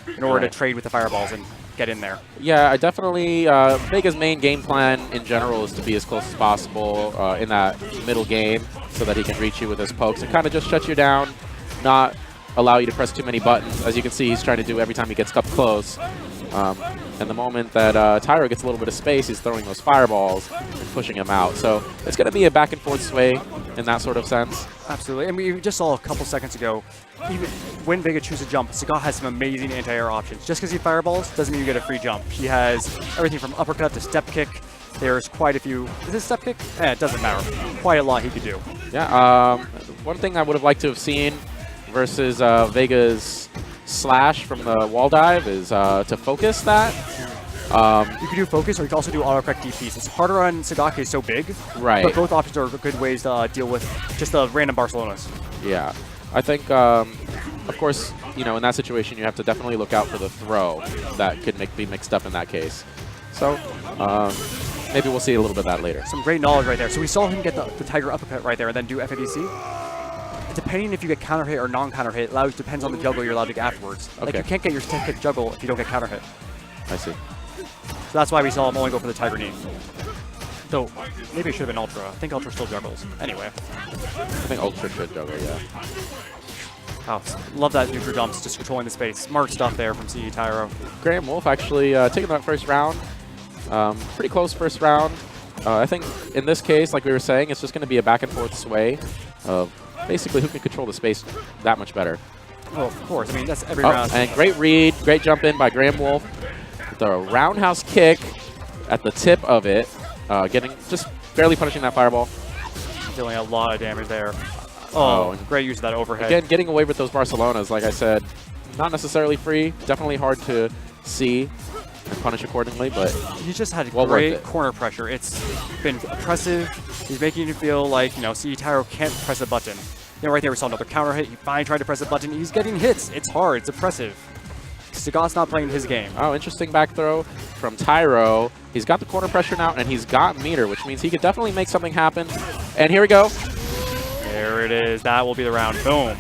in order to trade with the fireballs and get in there. Yeah, I definitely, Vega's main game plan in general is to be as close as possible in that middle game so that he can reach you with his pokes and kind of just shut you down, not allow you to press too many buttons. As you can see, he's trying to do every time he gets up close. And the moment that Tyro gets a little bit of space, he's throwing those fireballs and pushing him out. So it's going to be a back and forth sway in that sort of sense. Absolutely. And we just saw a couple seconds ago, even when Vega chooses to jump, Sagat has some amazing anti-air options. Just because he fireballs doesn't mean you get a free jump. He has everything from uppercut to step kick. There's quite a few. Is it step kick? It doesn't matter. Quite a lot he could do. Yeah. One thing I would have liked to have seen versus Vega's slash from the wall dive is to focus that. You can do focus, or you can also do auto-correct DPs. It's harder on Sagake, it's so big, right? But both options are good ways to deal with just the random Barcelonas. Yeah, I think, of course, you know, in that situation, you have to definitely look out for the throw that could be mixed up in that case. So maybe we'll see a little bit of that later. Some great knowledge right there. So we saw him get the Tiger uppercut right there and then do FADC. Depending if you get counter hit or non-counter hit, depends on the juggle you're allowed to get afterwards. Okay. Like you can't get your step kick juggle if you don't get counter hit. I see. So that's why we saw him only go for the Tiger knee. Though, maybe it should have been Ultra. I think Ultra still juggles. Anyway. I think Ultra should juggle, yeah. Oh, love that neutral jumps, just controlling the space. Smart stuff there from CE Tyro. Graham Wolfe actually taking that first round. Pretty close first round. I think in this case, like we were saying, it's just going to be a back and forth sway of basically who can control the space that much better. Oh, of course. I mean, that's every round. And great read, great jump in by Graham Wolfe. The roundhouse kick at the tip of it, just barely punishing that fireball. Dealing a lot of damage there. Oh, great use of that overhead. Again, getting away with those Barcelonas, like I said, not necessarily free, definitely hard to see and punish accordingly, but he just had great corner pressure. It's been oppressive. He's making you feel like, you know, CE Tyro can't press a button. You know, right there we saw another counter hit. He finally tried to press a button. He's getting hits. It's hard. It's oppressive. Sagat's not playing his game. Oh, interesting back throw from Tyro. He's got the corner pressure now, and he's got meter, which means he could definitely make something happen. And here we go. There it is. That will be the round. Boom.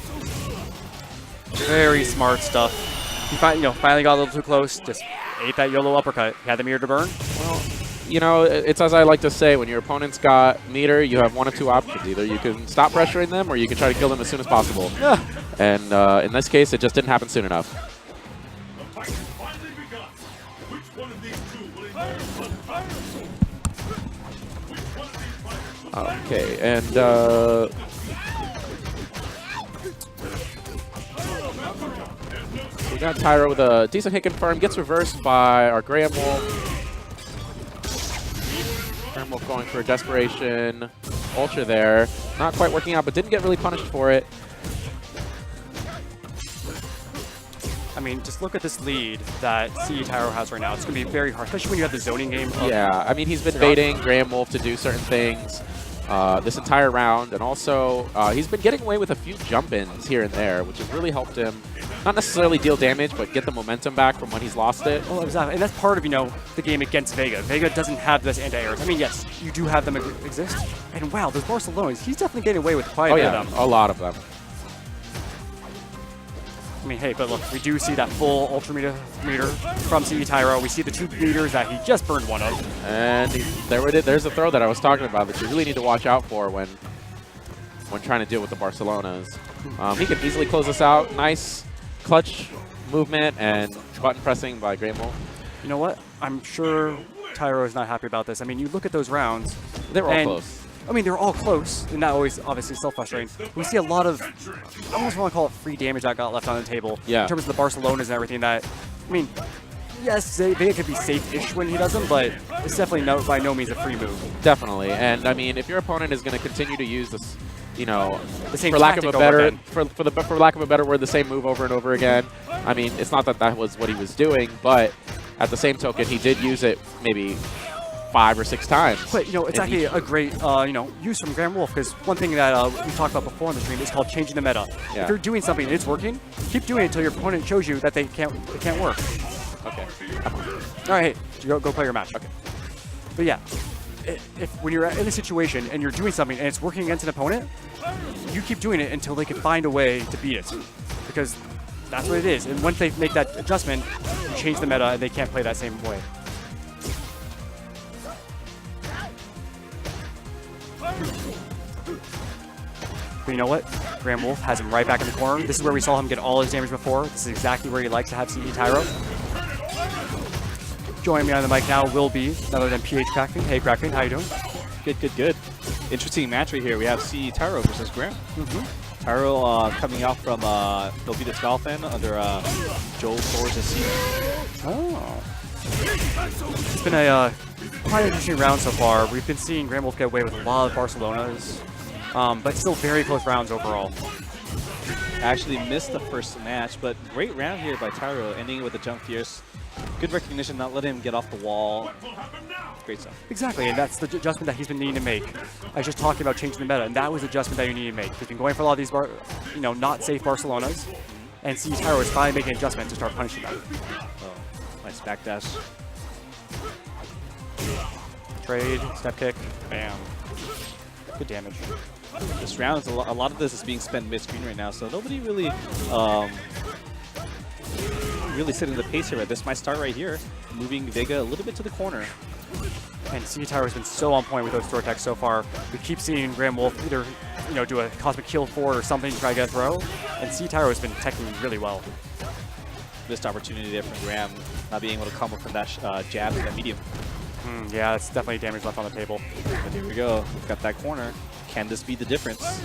Very smart stuff. He finally got a little too close. Just ate that YOLO uppercut. He had the meter to burn. Well, you know, it's as I like to say, when your opponent's got meter, you have one of two options. Either you can stop pressuring them, or you can try to kill them as soon as possible. Yeah. And in this case, it just didn't happen soon enough. Okay, and we got Tyro with a decent hit confirm, gets reversed by our Graham Wolfe. Graham Wolfe going for a desperation ultra there, not quite working out, but didn't get really punished for it. I mean, just look at this lead that CE Tyro has right now. It's going to be very hard, especially when you have the zoning game. Yeah, I mean, he's been baiting Graham Wolfe to do certain things this entire round, and also he's been getting away with a few jump-ins here and there, which has really helped him not necessarily deal damage, but get the momentum back from when he's lost it. Well, exactly, and that's part of, you know, the game against Vega. Vega doesn't have this anti-airs. I mean, yes, you do have them exist, and wow, those Barcelonas, he's definitely getting away with quite a bit of them. A lot of them. I mean, hey, but look, we do see that full ultra meter from CE Tyro. We see the 2 meters that he just burned one of. And there's a throw that I was talking about that you really need to watch out for when trying to deal with the Barcelonas. He can easily close this out. Nice clutch movement and button pressing by Graham Wolfe. You know what? I'm sure Tyro is not happy about this. I mean, you look at those rounds. They were all close. I mean, they're all close, and that always obviously so frustrating. We see a lot of, I almost want to call it free damage that got left on the table. Yeah. In terms of the Barcelonas and everything that, I mean, yes, Vega could be safe-ish when he does them, but it's definitely by no means a free move. Definitely, and I mean, if your opponent is going to continue to use this, you know, the same for lack of a better word, the same move over and over again. I mean, it's not that that was what he was doing, but at the same token, he did use it maybe 5 or 6 times. But, you know, it's actually a great, you know, use from Graham Wolfe, because one thing that we talked about before on the stream is called changing the meta. Yeah. If you're doing something and it's working, keep doing it until your opponent shows you that it can't work. Okay. All right, hey, go play your match. Okay. But yeah, when you're in a situation and you're doing something and it's working against an opponent, you keep doing it until they can find a way to beat it. Because that's what it is. And once they make that adjustment, you change the meta, and they can't play that same way. But you know what? Graham Wolfe has him right back in the corner. This is where we saw him get all his damage before. This is exactly where he likes to have CE Tyro. Joining me on the mic now will be none other than PH Crackman. Hey Crackman, how you doing? Good. Interesting match right here. We have CE Tyro versus Graham. Tyro coming out from he'll be the Skullfan under Joel Thor's seat. Oh. It's been a quite interesting round so far. We've been seeing Graham Wolfe get away with a lot of Barcelonas, but still very close rounds overall. Actually missed the first match, but great round here by Tyro, ending with a jump fierce. Good recognition, not letting him get off the wall. Great stuff. Exactly, and that's the adjustment that he's been needing to make. I was just talking about changing the meta, and that was the adjustment that you need to make. He's been going for a lot of these, not safe Barcelonas, and CE Tyro is finally making an adjustment to start punishing them. Oh, nice backdash. Trade, step kick, bam. Good damage. This round, a lot of this is being spent mid-screen right now, so nobody really really setting the pace here. But this might start right here, moving Vega a little bit to the corner. And CE Tyro has been so on point with those throw attacks so far. We keep seeing Graham Wolfe either, do a cosmic kill forward or something to try to get a throw, and CE Tyro has been teching really well. Missed opportunity there from Graham, not being able to come up from that jab to that medium. Yeah, that's definitely damage left on the table. But here we go. We've got that corner. Can this be the difference?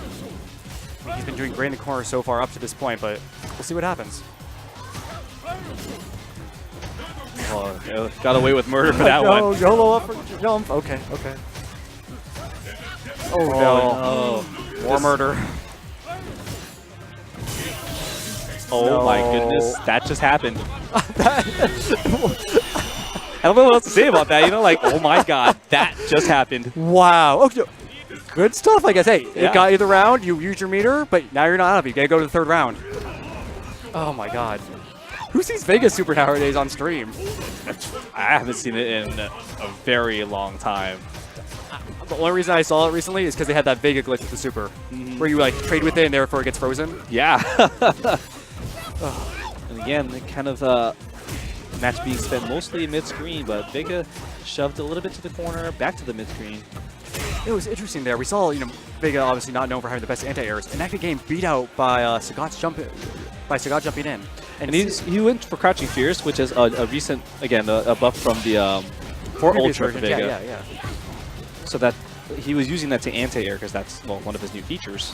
He's been doing great in the corner so far up to this point, but we'll see what happens. Oh, got away with murder for that one. YOLO up for jump. Okay. Oh no. More murder. Oh my goodness, that just happened. I don't know what else to say about that. Oh my god, that just happened. Wow. Okay. Good stuff, I guess. Hey, Yeah. It got you the round, you used your meter, but now you're not out of it. You gotta go to the third round. Oh my god. Who sees Vegas Super nowadays on stream? I haven't seen it in a very long time. The only reason I saw it recently is because they had that Vega glitch with the Super, where you trade with it and therefore it gets frozen. Yeah. And again, kind of match being spent mostly mid-screen, but Vega shoved a little bit to the corner, back to the mid-screen. It was interesting there. We saw, Vega obviously not known for having the best anti-airs, and that game beat out by Sagat jumping in. And he went for Crouching Fierce, which is a recent, again, a buff from the for Ultra for Vega. Yeah. So that he was using that to anti-air because that's one of his new features.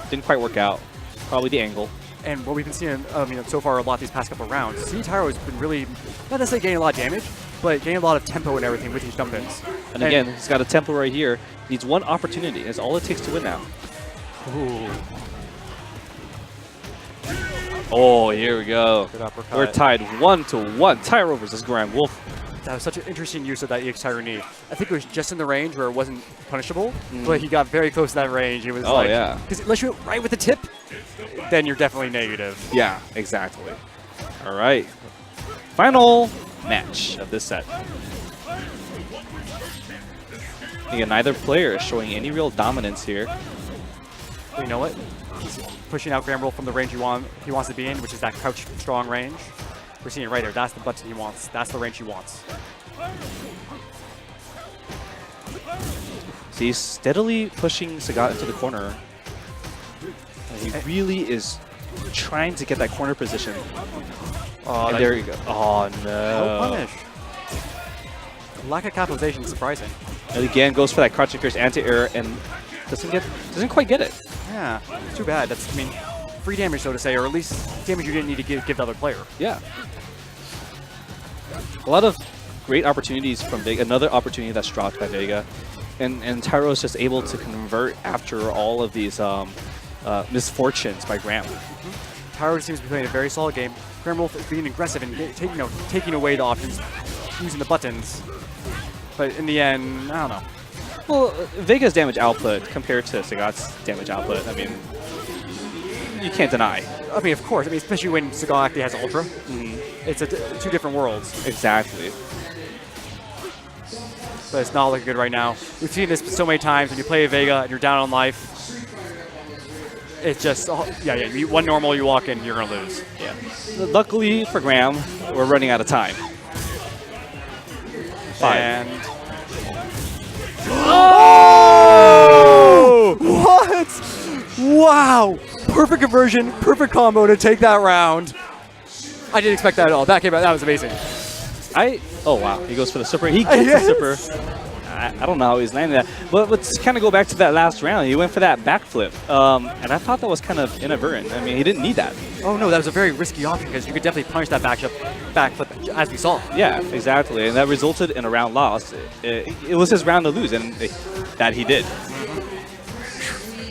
Didn't quite work out. Probably the angle. And what we've been seeing, so far a lot these past couple of rounds, CE Tyro has been really not necessarily getting a lot of damage, but getting a lot of tempo and everything with these jump-ins. And again, he's got a tempo right here. Needs one opportunity. That's all it takes to win now. Ooh. Oh, here we go. Good uppercut. We're tied 1-1. Tyro versus Graham Wolfe. That was such an interesting use of that EX Tyro knee. I think it was just in the range where it wasn't punishable, but he got very close to that range. He was yeah. Because unless you hit right with the tip, then you're definitely negative. Yeah, exactly. All right. Final match of this set. Again, neither player is showing any real dominance here. But you know what? He's pushing out Graham Wolfe from the range he wants to be in, which is that crouch strong range. We're seeing it right here. That's the button he wants. That's the range he wants. So he's steadily pushing Sagat into the corner. And he really is trying to get that corner position. Oh, and there you go. Oh, no. No punish. Lack of capitalization is surprising. And again, goes for that crouching fierce anti-air and doesn't quite get it. Yeah, too bad. That's, free damage, so to say, or at least damage you didn't need to give the other player. Yeah. A lot of great opportunities from Vega. Another opportunity that's dropped by Vega. And Tyro is just able to convert after all of these misfortunes by Graham. Tyro seems to be playing a very solid game. Graham Wolfe is being aggressive and taking away the options, using the buttons. But in the end, I don't know. Well, Vega's damage output compared to Sagat's damage output, you can't deny. Of course. Especially when Sagat actually has Ultra. It's two different worlds. Exactly. But it's not looking good right now. We've seen this so many times when you play a Vega and you're down on life. It's just, yeah, you eat one normal, you walk in, you're going to lose. Yeah. Luckily for Graham, we're running out of time. 5. And... Oh! What? Wow! Perfect conversion, perfect combo to take that round. I didn't expect that at all. That was amazing. Oh wow, he goes for the super. He gets the super. I don't know how he's landing that. But let's kind of go back to that last round. He went for that backflip. And I thought that was kind of inadvertent. I mean, he didn't need that. Oh no, that was a very risky option because you could definitely punish that backflip as we saw. Yeah, exactly. And that resulted in a round loss. It was his round to lose, and that he did.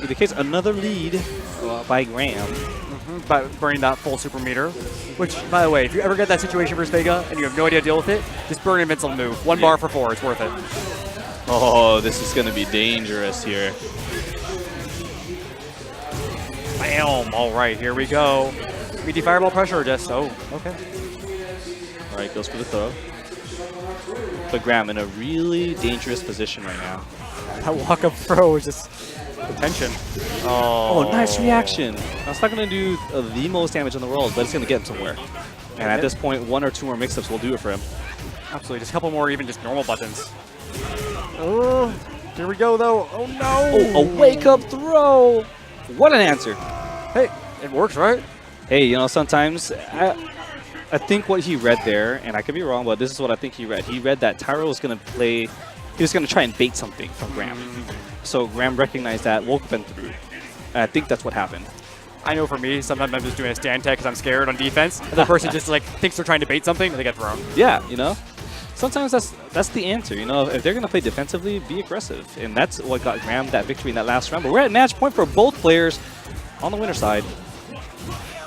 In the case, another lead by Graham. By burning that full super meter. Which, by the way, if you ever get that situation versus Vega and you have no idea how to deal with it, just burn invincible move. 1 bar for 4, it's worth it. Oh, this is going to be dangerous here. Bam! All right, here we go. Meaty fireball pressure or just, oh, okay. All right, goes for the throw. But Graham in a really dangerous position right now. That walk-up throw is just attention. Oh, nice reaction. Now, it's not going to do the most damage in the world, but it's going to get him somewhere. And at this point, 1 or 2 more mix-ups will do it for him. Absolutely, just a couple more even just normal buttons. Oh, here we go though. Oh no! Oh, a wake-up throw! What an answer. Hey, it works, right? Hey, you know, sometimes I think what he read there, and I could be wrong, but this is what I think he read. He read that Tyro was going to play, he was going to try and bait something from Graham. So Graham recognized that, woke up and threw. And I think that's what happened. I know for me, sometimes I'm just doing a stand tech because I'm scared on defense. And the person just like thinks they're trying to bait something and they get thrown. Yeah, you know? Sometimes that's the answer, you know? If they're going to play defensively, be aggressive. And that's what got Graham that victory in that last round. But we're at match point for both players on the winner's side.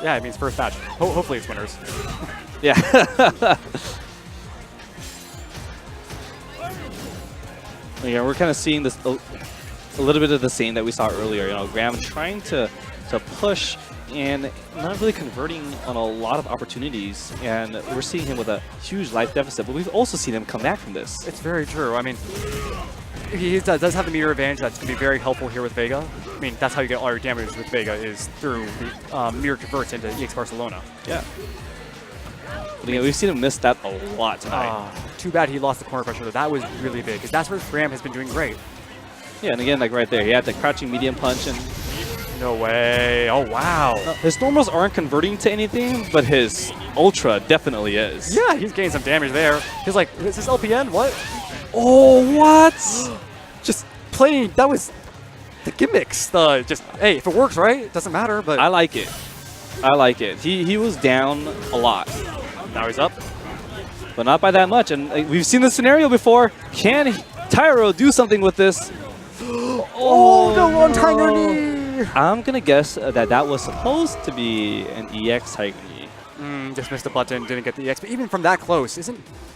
Yeah, it means first match. Hopefully it's winners. Yeah. Yeah, we're kind of seeing this a little bit of the same that we saw earlier. You know, Graham trying to push and not really converting on a lot of opportunities. And we're seeing him with a huge life deficit, but we've also seen him come back from this. It's very true. I mean, he does have the meter advantage. That's going to be very helpful here with Vega. I mean, that's how you get all your damage with Vega is through the meter converts into EX Barcelona. Yeah. But again, we've seen him miss that a lot tonight. Too bad he lost the corner pressure, though. That was really big, because that's where Graham has been doing great. Yeah, and again, like right there, he had the crouching medium punch, and no way. Oh, wow. His normals aren't converting to anything, but his ultra definitely is. Yeah, he's getting some damage there. He's like, is this LPN? What? Oh, what? Just playing. That was the gimmicks. Just, hey, if it works, right? It doesn't matter, but. I like it. I like it. He was down a lot. Now he's up. But not by that much. And we've seen this scenario before. Can Tyro do something with this? Oh, the one Tiger knee! I'm going to guess that was supposed to be an EX Tiger knee. Just missed the button, didn't get the EX. But even from that close,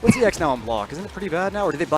what's EX now on block? Isn't it pretty bad now? Or did they